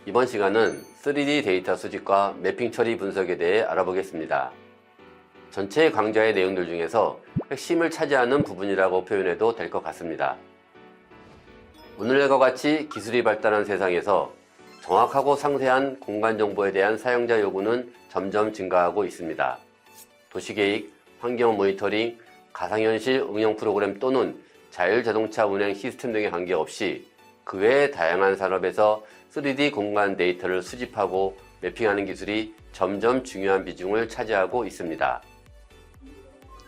이번 시간은 3D 데이터 수집과 매핑 처리 분석에 대해 알아보겠습니다. 전체 강좌의 내용들 중에서 핵심을 차지하는 부분이라고 표현해도 될 것 같습니다. 오늘과 같이 기술이 발달한 세상에서 정확하고 상세한 공간 정보에 대한 사용자 요구는 점점 증가하고 있습니다. 도시계획, 환경 모니터링, 가상현실 응용 프로그램 또는 자율자동차 운행 시스템 등에 관계없이 그 외의 다양한 산업에서 3D 공간 데이터를 수집하고 매핑하는 기술이 점점 중요한 비중을 차지하고 있습니다.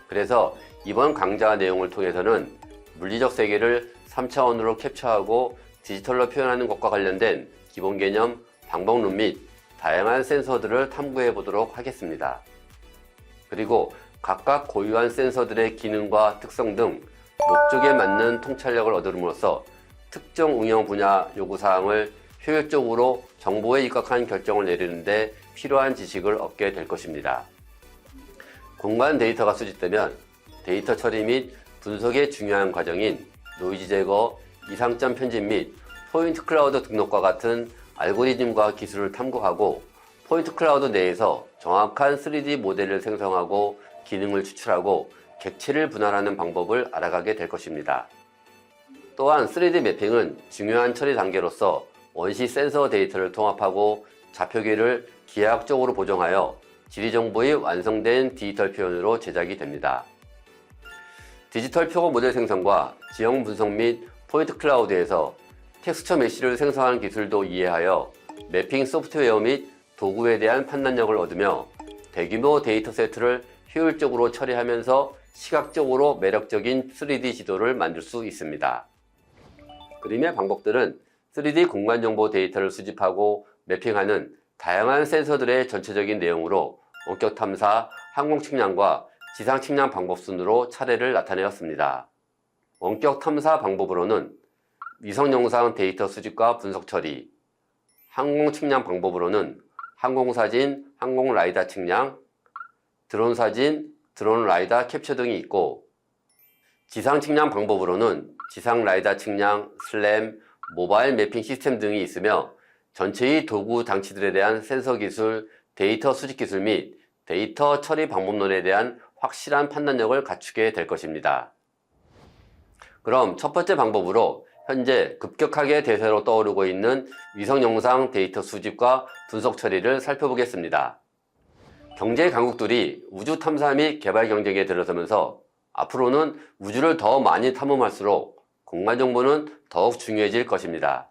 그래서 이번 강좌 내용을 통해서는 물리적 세계를 3차원으로 캡처하고 디지털로 표현하는 것과 관련된 기본 개념, 방법론 및 다양한 센서들을 탐구해 보도록 하겠습니다. 그리고 각각 고유한 센서들의 기능과 특성 등 목적에 맞는 통찰력을 얻음으로써 특정 응용 분야 요구사항을 효율적으로 정보에 입각한 결정을 내리는 데 필요한 지식을 얻게 될 것입니다. 공간 데이터가 수집되면 데이터 처리 및 분석의 중요한 과정인 노이즈 제거, 이상점 편집 및 포인트 클라우드 등록과 같은 알고리즘과 기술을 탐구하고 포인트 클라우드 내에서 정확한 3D 모델을 생성하고 기능을 추출하고 객체를 분할하는 방법을 알아가게 될 것입니다. 또한 3D 매핑은 중요한 처리 단계로서 원시 센서 데이터를 통합하고 좌표계를 기하학적으로 보정하여 지리정보의 완성된 디지털 표현으로 제작이 됩니다. 디지털 표고 모델 생성과 지형 분석 및 포인트 클라우드에서 텍스처 메쉬를 생성하는 기술도 이해하여 매핑 소프트웨어 및 도구에 대한 판단력을 얻으며 대규모 데이터 세트를 효율적으로 처리하면서 시각적으로 매력적인 3D 지도를 만들 수 있습니다. 그림의 방법들은 3D 공간정보 데이터를 수집하고 매핑하는 다양한 센서들의 전체적인 내용으로 원격 탐사, 항공 측량과 지상 측량 방법 순으로 차례를 나타내었습니다. 원격 탐사 방법으로는 위성 영상 데이터 수집과 분석 처리, 항공 측량 방법으로는 항공사진, 항공 라이다 측량, 드론 사진, 드론 라이다 캡처 등이 있고, 지상 측량 방법으로는 지상 라이다 측량, 슬램, 모바일 매핑 시스템 등이 있으며 전체의 도구 장치들에 대한 센서 기술, 데이터 수집 기술 및 데이터 처리 방법론에 대한 확실한 판단력을 갖추게 될 것입니다. 그럼 첫 번째 방법으로 현재 급격하게 대세로 떠오르고 있는 위성 영상 데이터 수집과 분석 처리를 살펴보겠습니다. 경제 강국들이 우주 탐사 및 개발 경쟁에 들어서면서 앞으로는 우주를 더 많이 탐험할수록 공간 정보는 더욱 중요해질 것입니다.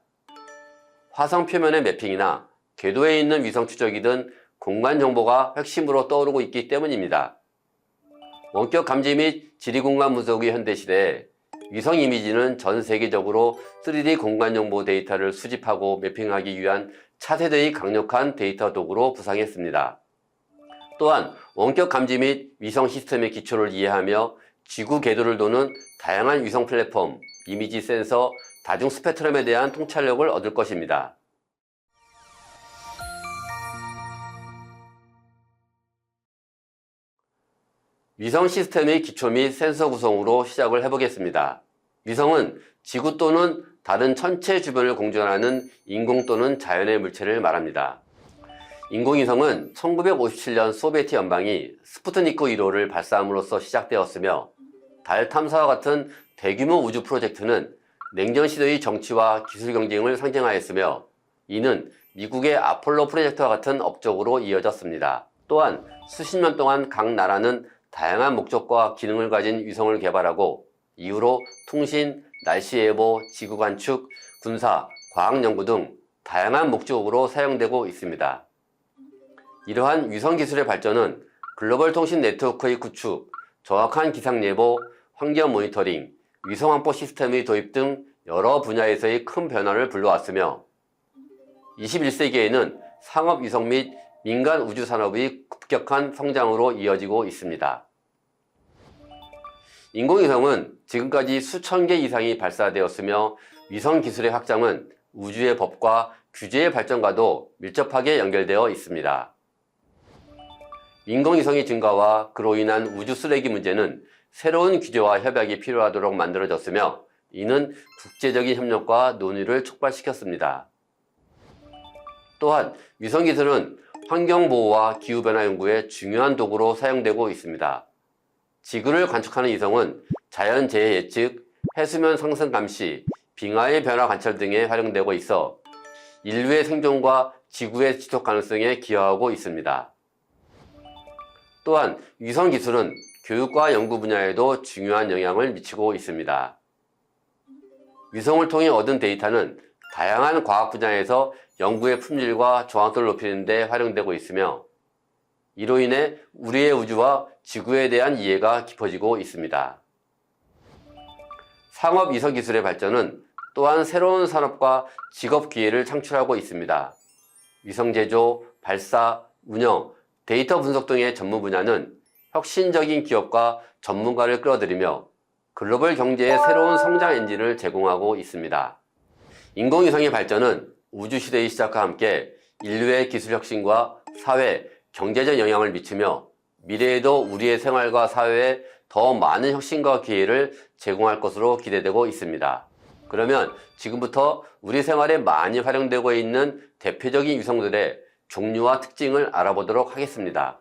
화성 표면의 매핑이나 궤도에 있는 위성 추적이든 공간 정보가 핵심으로 떠오르고 있기 때문입니다. 원격 감지 및 지리공간 분석의 현대시대에 위성 이미지는 전 세계적으로 3D 공간 정보 데이터를 수집하고 매핑하기 위한 차세대의 강력한 데이터 도구로 부상했습니다. 또한 원격 감지 및 위성 시스템의 기초를 이해하며 지구 궤도를 도는 다양한 위성 플랫폼, 이미지 센서, 다중 스펙트럼에 대한 통찰력을 얻을 것입니다. 위성 시스템의 기초 및 센서 구성으로 시작을 해보겠습니다. 위성은 지구 또는 다른 천체 주변을 공전하는 인공 또는 자연의 물체를 말합니다. 인공위성은 1957년 소비에트 연방이 스푸트니크 1호를 발사함으로써 시작되었으며 달 탐사와 같은 대규모 우주 프로젝트는 냉전 시대의 정치와 기술 경쟁을 상징하였으며 이는 미국의 아폴로 프로젝트와 같은 업적으로 이어졌습니다. 또한 수십 년 동안 각 나라는 다양한 목적과 기능을 가진 위성을 개발하고 이후로 통신, 날씨 예보, 지구 관측, 군사, 과학 연구 등 다양한 목적으로 사용되고 있습니다. 이러한 위성 기술의 발전은 글로벌 통신 네트워크의 구축, 정확한 기상 예보, 환경 모니터링, 위성 항법 시스템의 도입 등 여러 분야에서의 큰 변화를 불러왔으며 21세기에는 상업 위성 및 민간 우주 산업의 급격한 성장으로 이어지고 있습니다. 인공위성은 지금까지 수천 개 이상이 발사되었으며 위성 기술의 확장은 우주의 법과 규제의 발전과도 밀접하게 연결되어 있습니다. 인공위성의 증가와 그로 인한 우주 쓰레기 문제는 새로운 규제와 협약이 필요하도록 만들어졌으며 이는 국제적인 협력과 논의를 촉발시켰습니다. 또한 위성기술은 환경보호와 기후변화 연구에 중요한 도구로 사용되고 있습니다. 지구를 관측하는 위성은 자연재해 예측, 해수면 상승 감시, 빙하의 변화 관찰 등에 활용되고 있어 인류의 생존과 지구의 지속 가능성에 기여하고 있습니다. 또한 위성기술은 교육과 연구 분야에도 중요한 영향을 미치고 있습니다. 위성을 통해 얻은 데이터는 다양한 과학 분야에서 연구의 품질과 정확도를 높이는 데 활용되고 있으며 이로 인해 우리의 우주와 지구에 대한 이해가 깊어지고 있습니다. 상업 위성 기술의 발전은 또한 새로운 산업과 직업 기회를 창출하고 있습니다. 위성 제조, 발사, 운영, 데이터 분석 등의 전문 분야는 혁신적인 기업과 전문가를 끌어들이며 글로벌 경제의 새로운 성장 엔진을 제공하고 있습니다. 인공위성의 발전은 우주시대의 시작과 함께 인류의 기술 혁신과 사회, 경제적 영향을 미치며 미래에도 우리의 생활과 사회에 더 많은 혁신과 기회를 제공할 것으로 기대되고 있습니다. 그러면 지금부터 우리 생활에 많이 활용되고 있는 대표적인 위성들의 종류와 특징을 알아보도록 하겠습니다.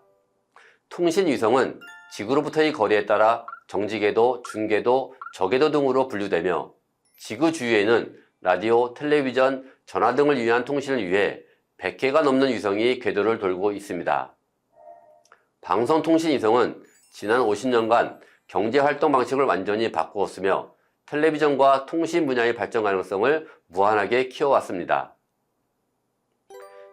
통신위성은 지구로부터의 거리에 따라 정지궤도, 중궤도, 저궤도 등으로 분류되며 지구 주위에는 라디오, 텔레비전, 전화 등을 위한 통신을 위해 100개가 넘는 위성이 궤도를 돌고 있습니다. 방송통신위성은 지난 50년간 경제활동 방식을 완전히 바꾸었으며 텔레비전과 통신 분야의 발전 가능성을 무한하게 키워왔습니다.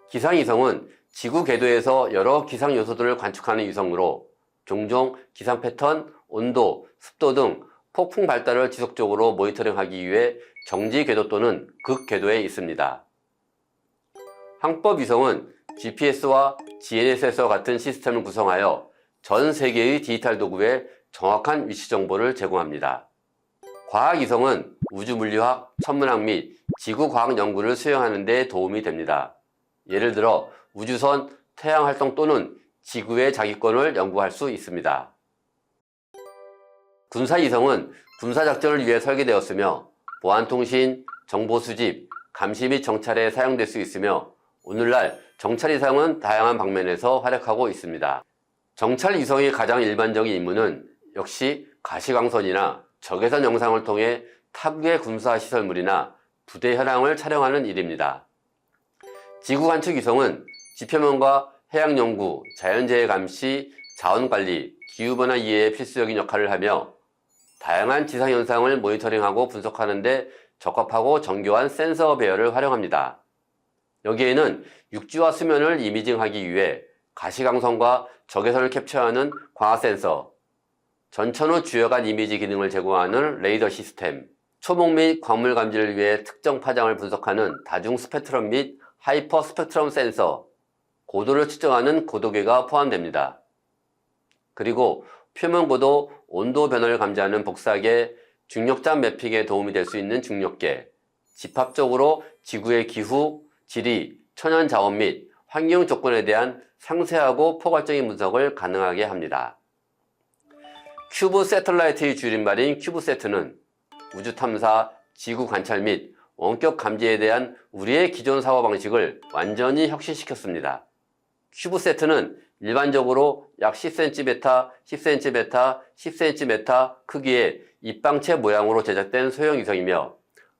기상위성은 지구 궤도에서 여러 기상 요소들을 관측하는 위성으로 종종 기상 패턴, 온도, 습도 등 폭풍 발달을 지속적으로 모니터링하기 위해 정지 궤도 또는 극 궤도에 있습니다. 항법위성은 GPS와 GNSS와 같은 시스템을 구성하여 전 세계의 디지털 도구에 정확한 위치 정보를 제공합니다. 과학위성은 우주물리학, 천문학 및 지구과학 연구를 수행하는 데 도움이 됩니다. 예를 들어 우주선, 태양활동 또는 지구의 자기권을 연구할 수 있습니다. 군사위성은 군사작전을 위해 설계되었으며 보안통신, 정보수집, 감시 및 정찰에 사용될 수 있으며 오늘날 정찰위성은 다양한 방면에서 활약하고 있습니다. 정찰위성의 가장 일반적인 임무는 역시 가시광선이나 적외선 영상을 통해 타국의 군사시설물이나 부대 현황을 촬영하는 일입니다. 지구관측위성은 지표면과 해양연구, 자연재해 감시, 자원관리, 기후변화 이해에 필수적인 역할을 하며 다양한 지상현상을 모니터링하고 분석하는 데 적합하고 정교한 센서 배열을 활용합니다. 여기에는 육지와 수면을 이미징하기 위해 가시광선과 적외선을 캡처하는 광학센서, 전천후 주요간 이미지 기능을 제공하는 레이더 시스템, 초목 및 광물 감지를 위해 특정 파장을 분석하는 다중 스펙트럼 및 하이퍼 스펙트럼 센서, 고도를 측정하는 고도계가 포함됩니다. 그리고 표면고도, 온도 변화를 감지하는 복사계, 중력장 매핑에 도움이 될 수 있는 중력계, 집합적으로 지구의 기후, 지리, 천연 자원 및 환경 조건에 대한 상세하고 포괄적인 분석을 가능하게 합니다. 큐브 세틀라이트의 줄임말인 큐브세트는 우주 탐사, 지구 관찰 및 원격 감지에 대한 우리의 기존 사고방식을 완전히 혁신시켰습니다. 큐브세트는 일반적으로 약 10cm, 10cm, 10cm 크기의 입방체 모양으로 제작된 소형 위성이며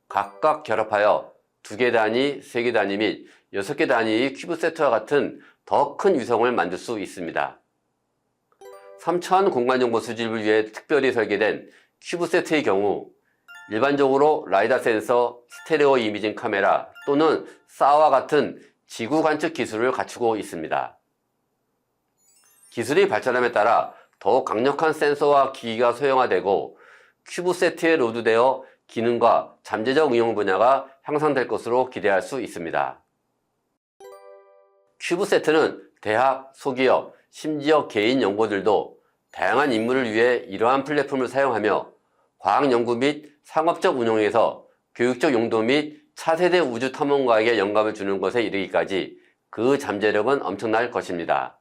각각 결합하여 2개 단위, 3개 단위 및 6개 단위의 큐브세트와 같은 더 큰 위성을 만들 수 있습니다. 3차원 공간정보 수집을 위해 특별히 설계된 큐브세트의 경우 일반적으로 라이다 센서, 스테레오 이미징 카메라 또는 SAR와 같은 지구 관측 기술을 갖추고 있습니다. 기술이 발전함에 따라 더욱 강력한 센서와 기기가 소형화되고 큐브세트에 로드되어 기능과 잠재적 응용 분야가 향상될 것으로 기대할 수 있습니다. 큐브세트는 대학, 소기업, 심지어 개인 연구들도 다양한 임무를 위해 이러한 플랫폼을 사용하며 과학 연구 및 상업적 운용에서 교육적 용도 및 차세대 우주 탐험가에게 영감을 주는 것에 이르기까지 그 잠재력은 엄청날 것입니다.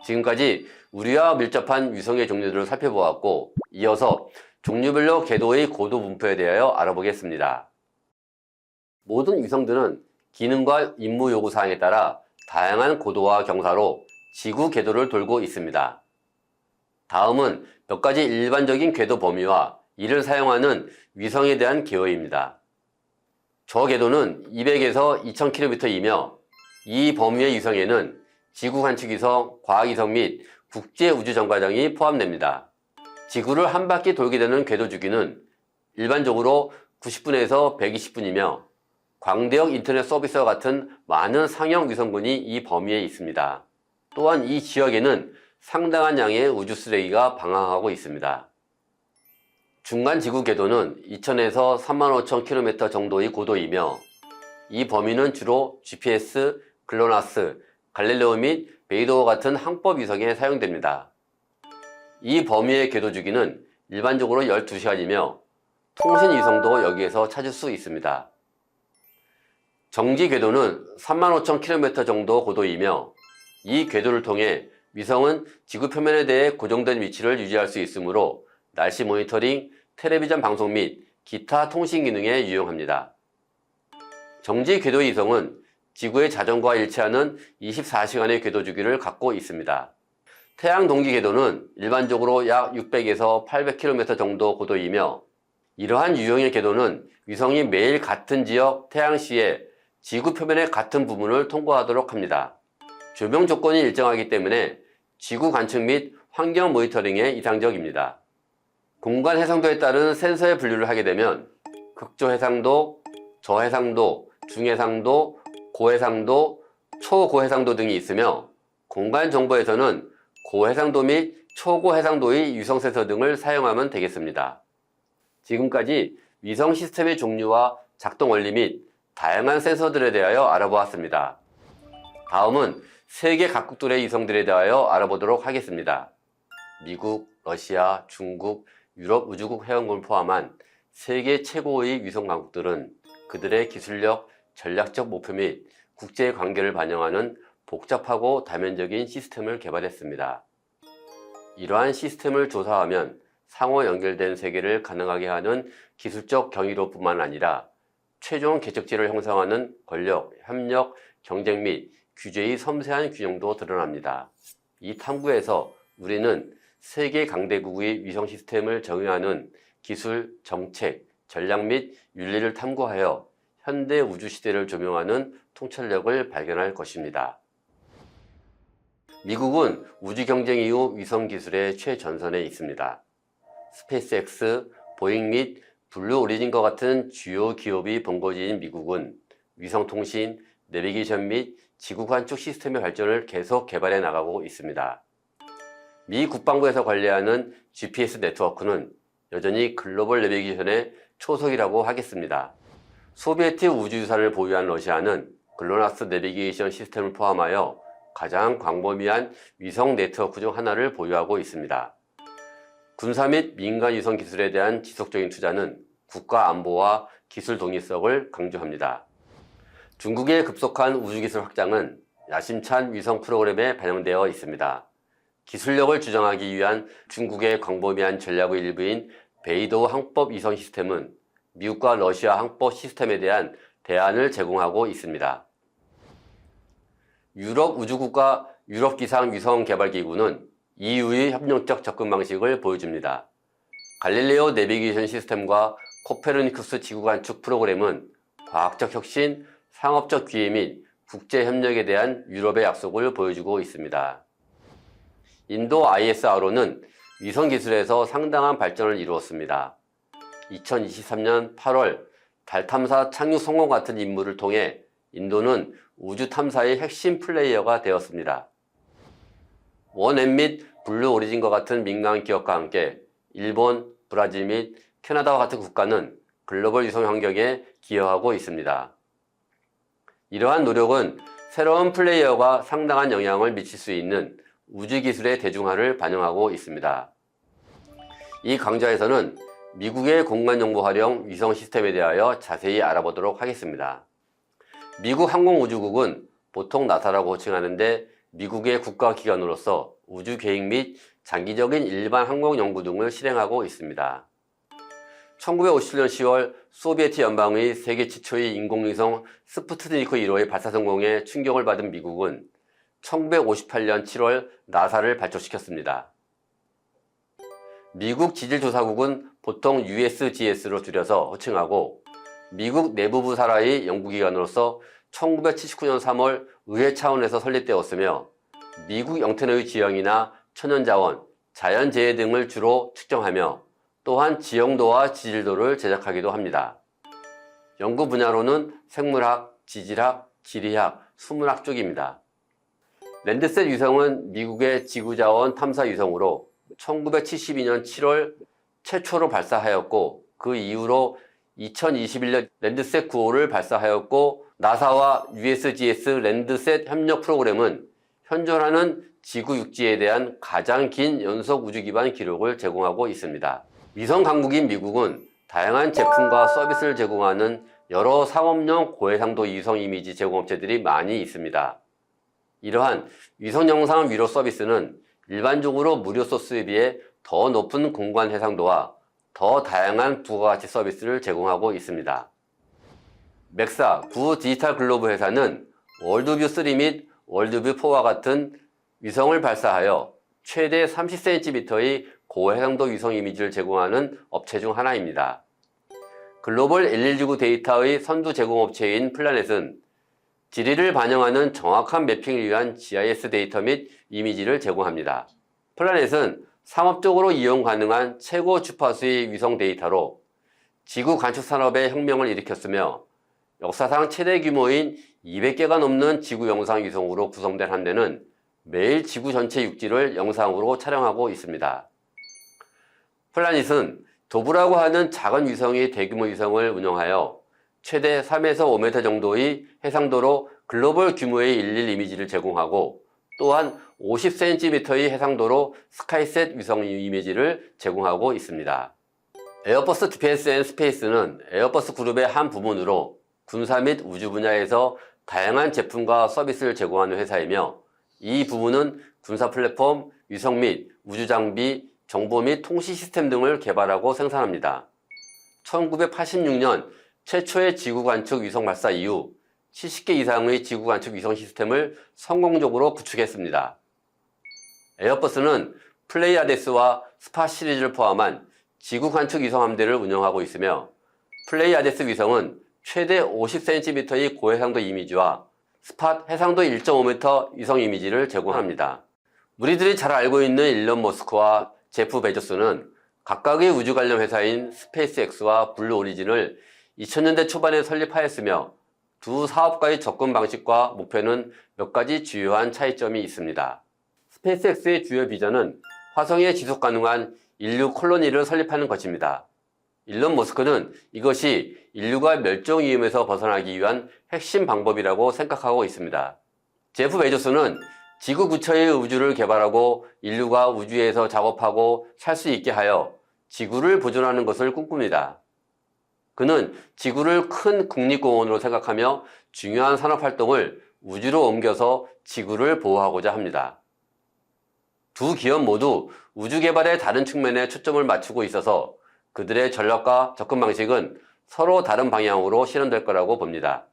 지금까지 우리와 밀접한 위성의 종류들을 살펴보았고 이어서 종류별로 궤도의 고도 분포에 대하여 알아보겠습니다. 모든 위성들은 기능과 임무 요구사항에 따라 다양한 고도와 경사로 지구 궤도를 돌고 있습니다. 다음은 몇 가지 일반적인 궤도 범위와 이를 사용하는 위성에 대한 개요입니다. 저 궤도는 200에서 2000km이며 이 범위의 위성에는 지구 관측위성, 과학위성 및 국제우주정거장이 포함됩니다. 지구를 한 바퀴 돌게 되는 궤도 주기는 일반적으로 90분에서 120분이며 광대역 인터넷 서비스와 같은 많은 상용 위성군이 이 범위에 있습니다. 또한 이 지역에는 상당한 양의 우주 쓰레기가 방황하고 있습니다. 중간 지구 궤도는 2000에서 35,000km 정도의 고도이며 이 범위는 주로 GPS, 글로나스, 갈릴레오 및 베이더와 같은 항법 위성에 사용됩니다. 이 범위의 궤도 주기는 일반적으로 12시간이며 통신 위성도 여기에서 찾을 수 있습니다. 정지 궤도는 35,000km 정도 고도이며 이 궤도를 통해 위성은 지구 표면에 대해 고정된 위치를 유지할 수 있으므로 날씨 모니터링, 텔레비전 방송 및 기타 통신 기능에 유용합니다. 정지 궤도 위성은 지구의 자전거와 일치하는 24시간의 궤도 주기를 갖고 있습니다. 태양 동기 궤도는 일반적으로 약 600에서 800km 정도 고도이며 이러한 유형의 궤도는 위성이 매일 같은 지역 태양시에 지구 표면의 같은 부분을 통과하도록 합니다. 조명 조건이 일정하기 때문에 지구 관측 및 환경 모니터링에 이상적입니다. 공간 해상도에 따른 센서의 분류를 하게 되면 극저해상도, 저해상도, 중해상도, 고해상도, 초고해상도 등이 있으며 공간 정보에서는 고해상도 및 초고해상도의 위성 센서 등을 사용하면 되겠습니다. 지금까지 위성 시스템의 종류와 작동 원리 및 다양한 센서들에 대하여 알아보았습니다. 다음은 세계 각국들의 위성들에 대하여 알아보도록 하겠습니다. 미국, 러시아, 중국, 유럽 우주국 회원국을 포함한 세계 최고의 위성 강국들은 그들의 기술력, 전략적 목표 및 국제 관계를 반영하는 복잡하고 다면적인 시스템을 개발했습니다. 이러한 시스템을 조사하면 상호 연결된 세계를 가능하게 하는 기술적 경이로뿐만 아니라 최종 개척지를 형성하는 권력, 협력, 경쟁 및 규제의 섬세한 균형도 드러납니다. 이 탐구에서 우리는 세계 강대국의 위성 시스템을 정의하는 기술, 정책, 전략 및 윤리를 탐구하여 현대 우주 시대를 조명하는 통찰력을 발견할 것입니다. 미국은 우주 경쟁 이후 위성 기술의 최전선에 있습니다. 스페이스X, 보잉 및 블루 오리진과 같은 주요 기업이 본거지인 미국은 위성통신, 내비게이션 및 지구 관측 시스템의 발전을 계속 개발해 나가고 있습니다. 미 국방부에서 관리하는 GPS 네트워크는 여전히 글로벌 내비게이션의 초석이라고 하겠습니다. 소비에트 우주유산을 보유한 러시아는 글로나스 내비게이션 시스템을 포함하여 가장 광범위한 위성 네트워크 중 하나를 보유하고 있습니다. 군사 및 민간 위성 기술에 대한 지속적인 투자는 국가 안보와 기술 독립성을 강조합니다. 중국의 급속한 우주기술 확장은 야심찬 위성 프로그램에 반영되어 있습니다. 기술력을 주장하기 위한 중국의 광범위한 전략의 일부인 베이도 항법 위성 시스템은 미국과 러시아 항법 시스템에 대한 대안을 제공하고 있습니다. 유럽 우주국가 유럽기상위성개발기구는 EU의 협력적 접근 방식을 보여줍니다. 갈릴레오 내비게이션 시스템과 코페르니쿠스 지구관측 프로그램은 과학적 혁신, 상업적 기회 및 국제협력에 대한 유럽의 약속을 보여주고 있습니다. 인도 ISRO는 위성기술에서 상당한 발전을 이루었습니다. 2023년 8월 달 탐사 착륙 성공 같은 임무를 통해 인도는 우주 탐사의 핵심 플레이어가 되었습니다. 원엠 및 블루 오리진과 같은 민간 기업과 함께 일본, 브라질 및 캐나다와 같은 국가는 글로벌 위성 환경에 기여하고 있습니다. 이러한 노력은 새로운 플레이어가 상당한 영향을 미칠 수 있는 우주기술의 대중화를 반영하고 있습니다. 이 강좌에서는 미국의 공간정보 활용 위성 시스템에 대하여 자세히 알아보도록 하겠습니다. 미국 항공우주국은 보통 나사라고 호칭하는데 미국의 국가기관으로서 우주계획 및 장기적인 일반 항공연구 등을 실행하고 있습니다. 1957년 10월 소비에트 연방의 세계 최초의 인공위성 스푸트니크 1호의 발사 성공에 충격을 받은 미국은 1958년 7월 나사를 발족시켰습니다. 미국 지질조사국은 보통 USGS로 줄여서 호칭하고 미국 내부부 산하의 연구기관으로서 1979년 3월 의회 차원에서 설립되었으며 미국 영토 내의 지형이나 천연자원, 자연재해 등을 주로 측정하며 또한 지형도와 지질도를 제작하기도 합니다. 연구 분야로는 생물학, 지질학, 지리학, 수문학 쪽입니다. 랜드셋 위성은 미국의 지구자원 탐사 위성으로 1972년 7월 최초로 발사하였고 그 이후로 2021년 랜드셋 9호를 발사하였고 나사와 USGS 랜드셋 협력 프로그램은 현존하는 지구 육지에 대한 가장 긴 연속 우주 기반 기록을 제공하고 있습니다. 위성 강국인 미국은 다양한 제품과 서비스를 제공하는 여러 상업용 고해상도 위성 이미지 제공업체들이 많이 있습니다. 이러한 위성 영상 위로 서비스는 일반적으로 무료 소스에 비해 더 높은 공간 해상도와 더 다양한 부가가치 서비스를 제공하고 있습니다. 맥사 구 디지털 글로브 회사는 월드뷰 3 및 월드뷰 4와 같은 위성을 발사하여 최대 30cm의 고해상도 위성 이미지를 제공하는 업체 중 하나입니다. 글로벌 119 데이터의 선두 제공업체인 플라넷은 지리를 반영하는 정확한 매핑을 위한 GIS 데이터 및 이미지를 제공합니다. 플라넷은 상업적으로 이용 가능한 최고 주파수의 위성 데이터로 지구 관측 산업의 혁명을 일으켰으며 역사상 최대 규모인 200개가 넘는 지구 영상 위성으로 구성된 한 대는 매일 지구 전체 육지를 영상으로 촬영하고 있습니다. 플라닛은 도브라고 하는 작은 위성의 대규모 위성을 운영하여 최대 3에서 5m 정도의 해상도로 글로벌 규모의 일일 이미지를 제공하고 또한 50cm의 해상도로 스카이셋 위성 이미지를 제공하고 있습니다. 에어버스 디펜스 앤 스페이스는 에어버스 그룹의 한 부문으로 군사 및 우주 분야에서 다양한 제품과 서비스를 제공하는 회사이며 이 부문은 군사 플랫폼, 위성 및 우주 장비, 정보 및 통신 시스템 등을 개발하고 생산합니다. 1986년 최초의 지구 관측 위성 발사 이후 70개 이상의 지구 관측 위성 시스템을 성공적으로 구축했습니다. 에어버스는 플레이아데스와 스팟 시리즈를 포함한 지구 관측 위성 함대를 운영하고 있으며 플레이아데스 위성은 최대 50cm의 고해상도 이미지와 스팟 해상도 1.5m 위성 이미지를 제공합니다. 우리들이 잘 알고 있는 일론 머스크와 제프 베조스는 각각의 우주 관련 회사인 스페이스X와 블루 오리진을 2000년대 초반에 설립하였으며 두 사업가의 접근 방식과 목표는 몇 가지 주요한 차이점이 있습니다. 스페이스X의 주요 비전은 화성에 지속 가능한 인류 콜로니를 설립하는 것입니다. 일론 머스크는 이것이 인류가 멸종 위험에서 벗어나기 위한 핵심 방법이라고 생각하고 있습니다. 제프 베조스는 지구 근처의 우주를 개발하고 인류가 우주에서 작업하고 살 수 있게 하여 지구를 보존하는 것을 꿈꿉니다. 그는 지구를 큰 국립공원으로 생각하며 중요한 산업활동을 우주로 옮겨서 지구를 보호하고자 합니다. 두 기업 모두 우주 개발의 다른 측면에 초점을 맞추고 있어서 그들의 전략과 접근 방식은 서로 다른 방향으로 실현될 거라고 봅니다.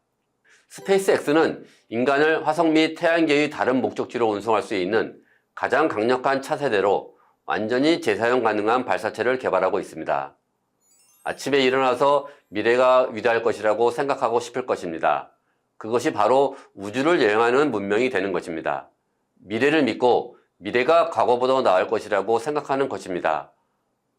스페이스X는 인간을 화성 및 태양계의 다른 목적지로 운송할 수 있는 가장 강력한 차세대로 완전히 재사용 가능한 발사체를 개발하고 있습니다. 아침에 일어나서 미래가 위대할 것이라고 생각하고 싶을 것입니다. 그것이 바로 우주를 여행하는 문명이 되는 것입니다. 미래를 믿고 미래가 과거보다 나을 것이라고 생각하는 것입니다.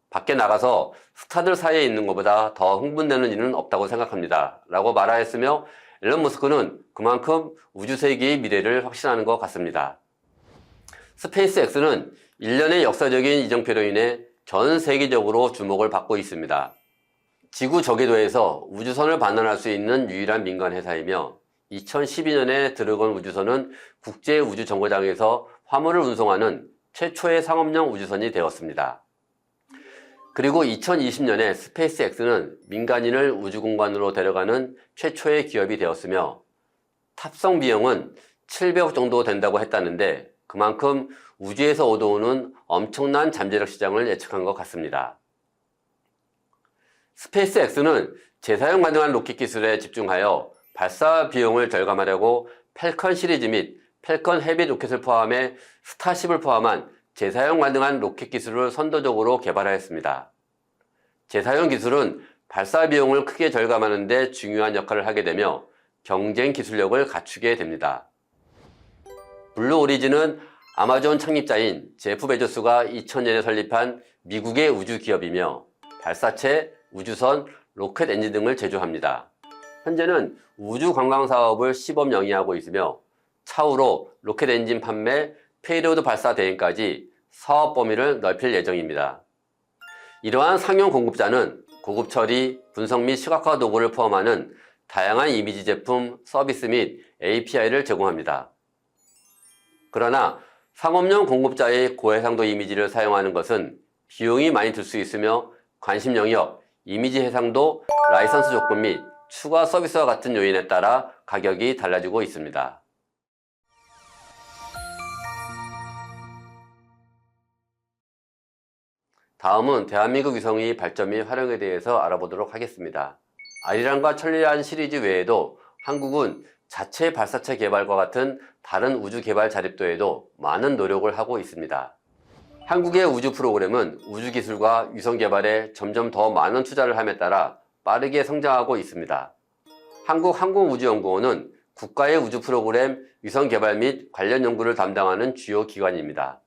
밖에 나가서 스타들 사이에 있는 것보다 더 흥분되는 일은 없다고 생각합니다. 라고 말하였으며 일론 머스크는 그만큼 우주 세계의 미래를 확신하는 것 같습니다. 스페이스X는 일련의 역사적인 이정표로 인해 전 세계적으로 주목을 받고 있습니다. 지구 저궤도에서 우주선을 반환할 수 있는 유일한 민간 회사이며 2012년에 드래곤 우주선은 국제우주정거장에서 화물을 운송하는 최초의 상업용 우주선이 되었습니다. 그리고 2020년에 스페이스X는 민간인을 우주공간으로 데려가는 최초의 기업이 되었으며 탑승 비용은 700억 정도 된다고 했다는데 그만큼 우주에서 얻어오는 엄청난 잠재력 시장을 예측한 것 같습니다. 스페이스X는 재사용 가능한 로켓 기술에 집중하여 발사 비용을 절감하려고 팰컨 시리즈 및 팰컨 헤비 로켓을 포함해 스타쉽을 포함한 재사용 가능한 로켓 기술을 선도적으로 개발하였습니다. 재사용 기술은 발사 비용을 크게 절감하는 데 중요한 역할을 하게 되며 경쟁 기술력을 갖추게 됩니다. 블루 오리진은 아마존 창립자인 제프 베조스가 2000년에 설립한 미국의 우주 기업이며 발사체, 우주선, 로켓 엔진 등을 제조합니다. 현재는 우주 관광 사업을 시범 영위하고 있으며 차후로 로켓 엔진 판매, 페이로드 발사 대행까지 사업 범위를 넓힐 예정입니다. 이러한 상용 공급자는 고급 처리, 분석 및 시각화 도구를 포함하는 다양한 이미지 제품, 서비스 및 API를 제공합니다. 그러나 상업용 공급자의 고해상도 이미지를 사용하는 것은 비용이 많이 들 수 있으며 관심 영역, 이미지 해상도, 라이선스 조건 및 추가 서비스와 같은 요인에 따라 가격이 달라지고 있습니다. 다음은 대한민국 위성의 발전 및 활용에 대해서 알아보도록 하겠습니다. 아리랑과 천리안 시리즈 외에도 한국은 자체 발사체 개발과 같은 다른 우주 개발 자립도에도 많은 노력을 하고 있습니다. 한국의 우주 프로그램은 우주 기술과 위성 개발에 점점 더 많은 투자를 함에 따라 빠르게 성장하고 있습니다. 한국항공우주연구원은 국가의 우주 프로그램, 위성 개발 및 관련 연구를 담당하는 주요 기관입니다.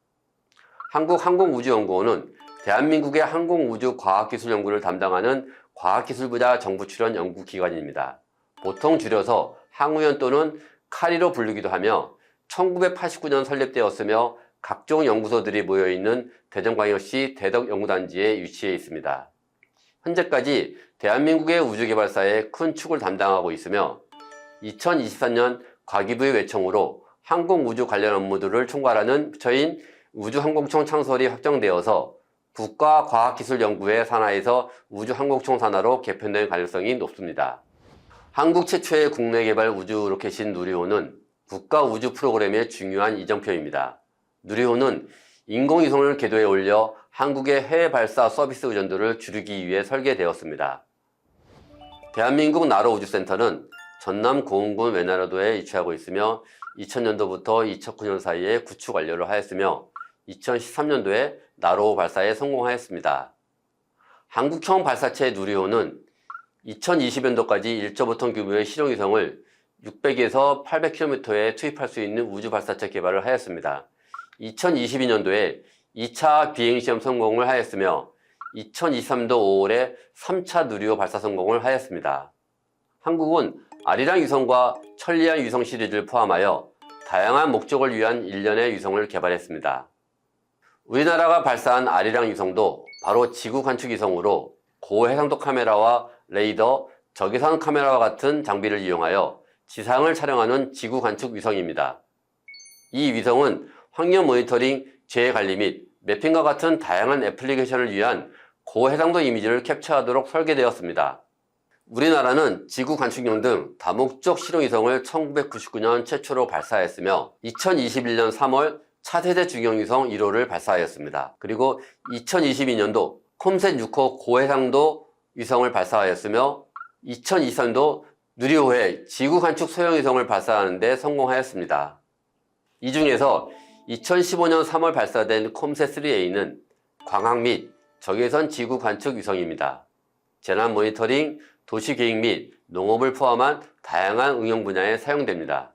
한국항공우주연구원은 대한민국의 항공우주 과학기술 연구를 담당하는 과학기술부자 정부 출연 연구기관입니다. 보통 줄여서 항우연 또는 카리로 불리기도 하며 1989년 설립되었으며 각종 연구소들이 모여있는 대전광역시 대덕연구단지에 위치해 있습니다. 현재까지 대한민국의 우주개발사에 큰 축을 담당하고 있으며 2023년 과기부의 외청으로 항공우주 관련 업무들을 총괄하는 부처인 우주항공청 창설이 확정되어서 국가과학기술연구회 산하에서 우주항공청 산하로 개편될 가능성이 높습니다. 한국 최초의 국내 개발 우주 로켓인 누리호는 국가우주 프로그램의 중요한 이정표입니다. 누리호는 인공위성을 궤도에 올려 한국의 해외 발사 서비스 의존도를 줄이기 위해 설계되었습니다. 대한민국 나로우주센터는 전남 고흥군 외나로도에 위치하고 있으며 2000년도부터 2009년 사이에 구축 완료를 하였으며 2013년도에 나로 발사에 성공하였습니다. 한국형 발사체 누리호는 2020년도까지 1.5톤 규모의 실용위성을 600에서 800km에 투입할 수 있는 우주 발사체 개발을 하였습니다. 2022년도에 2차 비행시험 성공을 하였으며 2023년도 5월에 3차 누리호 발사 성공을 하였습니다. 한국은 아리랑 위성과 천리안 위성 시리즈를 포함하여 다양한 목적을 위한 일련의 위성을 개발했습니다. 우리나라가 발사한 아리랑 위성도 바로 지구 관측 위성으로 고해상도 카메라와 레이더, 적외선 카메라와 같은 장비를 이용하여 지상을 촬영하는 지구 관측 위성입니다. 이 위성은 환경 모니터링, 재해 관리 및 매핑과 같은 다양한 애플리케이션을 위한 고해상도 이미지를 캡처하도록 설계되었습니다. 우리나라는 지구 관측용 등 다목적 실용위성을 1999년 최초로 발사했으며 2021년 3월 차세대 중형위성 1호를 발사하였습니다. 그리고 2022년도 콤셋 6호 고해상도 위성을 발사하였으며 2023년도 누리호에 지구 관측 소형위성을 발사하는 데 성공하였습니다. 이 중에서 2015년 3월 발사된 콤셋 3A는 광학 및 적외선 지구 관측 위성입니다. 재난 모니터링, 도시 계획 및 농업을 포함한 다양한 응용 분야에 사용됩니다.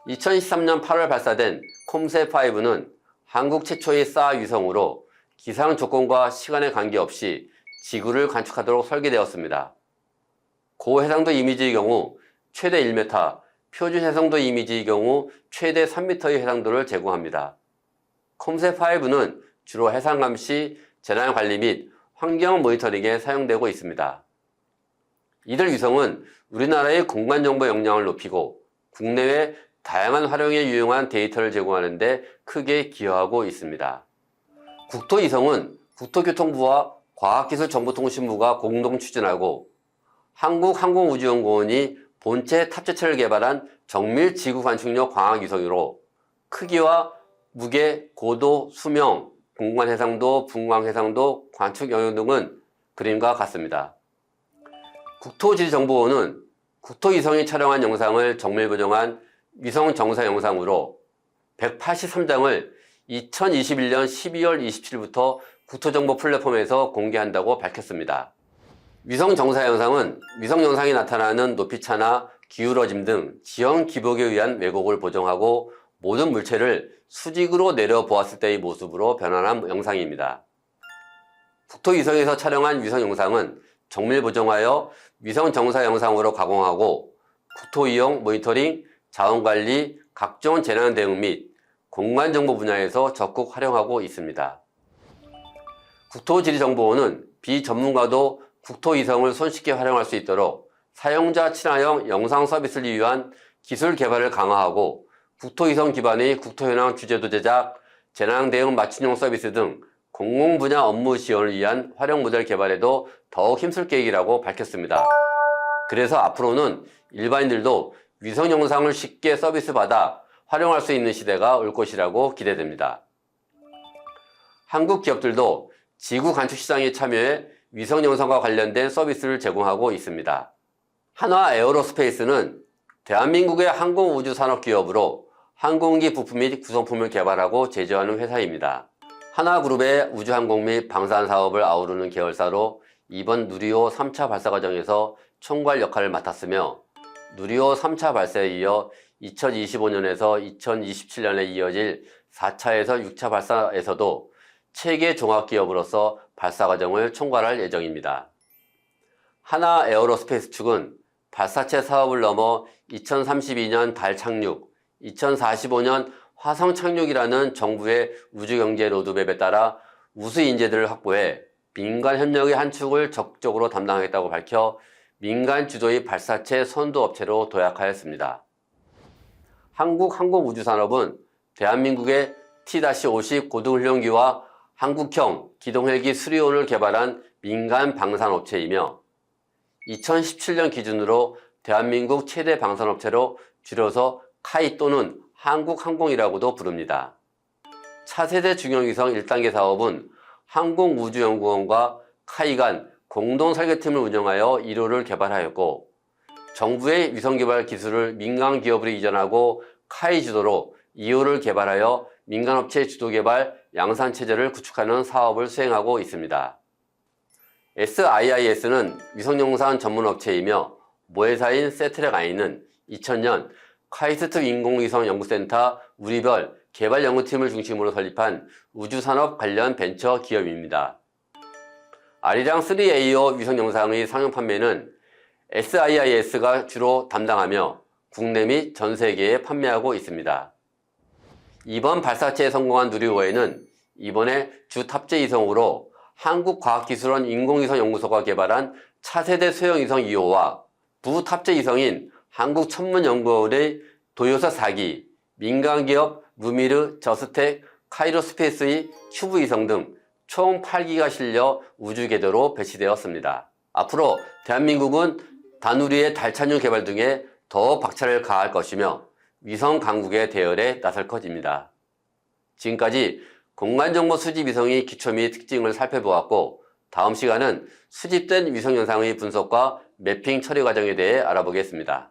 2013년 8월 발사된 콤셋5는 한국 최초의 사 위성으로 기상 조건과 시간에 관계없이 지구를 관측하도록 설계되었습니다. 고해상도 이미지의 경우 최대 1m, 표준 해상도 이미지의 경우 최대 3m의 해상도를 제공합니다. 콤셋5는 주로 해상 감시, 재난 관리 및 환경 모니터링에 사용되고 있습니다. 이들 위성은 우리나라의 공간 정보 역량을 높이고 국내외 다양한 활용에 유용한 데이터를 제공하는 데 크게 기여하고 있습니다. 국토위성은 국토교통부와 과학기술정보통신부가 공동 추진하고 한국항공우주연구원이 본체 탑재체를 개발한 정밀 지구 관측용 광학위성으로 크기와 무게, 고도, 수명, 공간 해상도, 분광 해상도, 관측 영역 등은 그림과 같습니다. 국토지리정보원은 국토위성이 촬영한 영상을 정밀 보정한 위성 정사 영상으로 183장을 2021년 12월 27일부터 국토정보 플랫폼에서 공개한다고 밝혔습니다. 위성 정사 영상은 위성 영상이 나타나는 높이차나 기울어짐 등 지형 기복에 의한 왜곡을 보정하고 모든 물체를 수직으로 내려보았을 때의 모습으로 변환한 영상입니다. 국토위성에서 촬영한 위성 영상은 정밀 보정하여 위성 정사 영상으로 가공하고 국토이용 모니터링, 자원관리, 각종 재난 대응 및 공간정보 분야에서 적극 활용하고 있습니다. 국토지리정보원은 비전문가도 국토위성을 손쉽게 활용할 수 있도록 사용자 친화형 영상 서비스를 위한 기술 개발을 강화하고 국토위성 기반의 국토현황 주제도 제작, 재난 대응 맞춤형 서비스 등 공공 분야 업무 지원을 위한 활용 모델 개발에도 더욱 힘쓸 계획이라고 밝혔습니다. 그래서 앞으로는 일반인들도 위성 영상을 쉽게 서비스 받아 활용할 수 있는 시대가 올 것이라고 기대됩니다. 한국 기업들도 지구 관측 시장에 참여해 위성 영상과 관련된 서비스를 제공하고 있습니다. 한화 에어로스페이스는 대한민국의 항공우주산업기업으로 항공기 부품 및 구성품을 개발하고 제조하는 회사입니다. 한화그룹의 우주항공 및 방산 사업을 아우르는 계열사로 이번 누리호 3차 발사 과정에서 총괄 역할을 맡았으며 누리호 3차 발사에 이어 2025년에서 2027년에 이어질 4차에서 6차 발사에서도 체계 종합기업으로서 발사 과정을 총괄할 예정입니다. 한화 에어로스페이스 측은 발사체 사업을 넘어 2032년 달 착륙, 2045년 화성 착륙이라는 정부의 우주경제 로드맵에 따라 우수 인재들을 확보해 민간 협력의 한 축을 적극적으로 담당하겠다고 밝혀 민간 주도의 발사체 선도 업체로 도약하였습니다. 한국항공우주산업은 대한민국의 T-50 고등훈련기와 한국형 기동헬기 수리온을 개발한 민간 방산업체이며 2017년 기준으로 대한민국 최대 방산업체로 줄여서 카이 또는 한국항공이라고도 부릅니다. 차세대 중형위성 1단계 사업은 항공우주연구원과 카이 간 공동 설계팀을 운영하여 1호를 개발하였고 정부의 위성개발 기술을 민간 기업으로 이전하고 카이 주도로 2호를 개발하여 민간업체 주도 개발 양산체제를 구축하는 사업을 수행하고 있습니다. SIIS는 위성영상 전문업체이며 모회사인 세트랙아이는 2000년 카이스트 인공위성 연구센터 우리별 개발연구팀을 중심으로 설립한 우주산업 관련 벤처 기업입니다. 아리랑 3AO 위성영상의 상용 판매는 SIIS가 주로 담당하며 국내 및 전 세계에 판매하고 있습니다. 이번 발사체에 성공한 누리호에는 이번에 주 탑재 위성으로 한국과학기술원 인공위성연구소가 개발한 차세대 소형위성 2호와 부탑재 위성인 한국천문연구원의 도요사 4기, 민간기업 루미르, 저스텍, 카이로스페이스의 큐브 위성 등 총 8기가 실려 우주궤도로 배치되었습니다. 앞으로 대한민국은 다누리의 달 착륙 개발 등에 더 박차를 가할 것이며 위성 강국의 대열에 나설 것입니다. 지금까지 공간정보 수집 위성의 기초 및 특징을 살펴보았고 다음 시간은 수집된 위성 영상의 분석과 매핑 처리 과정에 대해 알아보겠습니다.